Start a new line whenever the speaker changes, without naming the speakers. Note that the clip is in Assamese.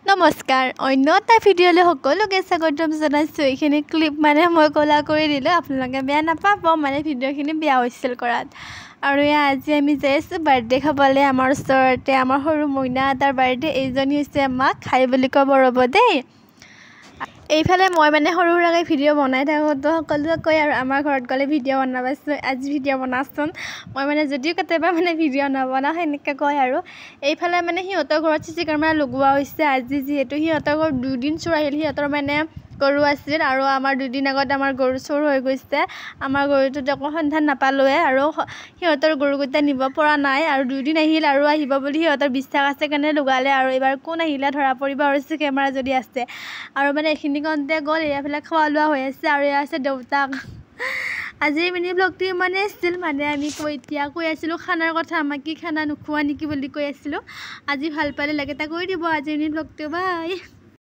নমস্কাৰ অন্য এটা ভিডিঅ'লৈ সকলোকে স্বাগতম জনাইছোঁ। এইখিনি ক্লিপ মানে মই কলা কৰি দিলোঁ, আপোনালোকে বেয়া নাপাব, মানে ভিডিঅ'খিনি বেয়া হৈছিল কৰাত। আৰু আজি আমি যাই আছোঁ বাৰ্থডে খাবলৈ আমাৰ ওচৰতে। আমাৰ সৰু মইনা এটাৰ বাৰ্থডে, এইজনী হৈছে মাক খাই বুলি ক'ব ৰ'ব দেই। এইফালে মই মানে সৰু সুৰাকৈ ভিডিঅ' বনাই থাকোঁতো সকলোৱে কয় আৰু আমাৰ ঘৰত গ'লে ভিডিঅ' বনাবাচোন, আজি ভিডিঅ' বনাচোন। মই মানে যদিও কেতিয়াবা মানে ভিডিঅ' নবনাওঁ সেনেকৈ কয় আৰু। এইফালে মানে সিহঁতৰ ঘৰত চিচি কেমেৰা লগোৱা হৈছে আজি, যিহেতু সিহঁতৰ ঘৰত 2 দিন চোৰ আহিল। সিহঁতৰ মানে গৰু আছিল আৰু আমাৰ 2 দিন আগত আমাৰ গৰু চোৰ হৈ গৈছে। আমাৰ গৰুটোত একো সন্ধান নাপালোঁৱে আৰু সিহঁতৰ গৰুকেইটা নিব পৰা নাই। আৰু 2 দিন আহিল আৰু আহিব বুলি সিহঁতৰ বিশ্বাস আছে কাৰণে লগালে আৰু এইবাৰ কোন আহিলে ধৰা পৰিব আৰু চিচি কেমেৰা যদি আছে। আৰু মানে এইখিনি কওঁতে গ'ল, এইফালে খোৱা লোৱা হৈ আছে আৰু এয়া আছে দেউতাক। আজিৰ মিনি ব্লগটো ইমানেই আছিল, মানে আমি এতিয়া কৈ আছিলোঁ খানাৰ কথা, আমাক কি খানা নোখোৱা নেকি বুলি কৈ আছিলোঁ। আজি ভাল পালে লাইক এটা কৰি দিব আজিৰ মিনি ব্লগটো, বাই।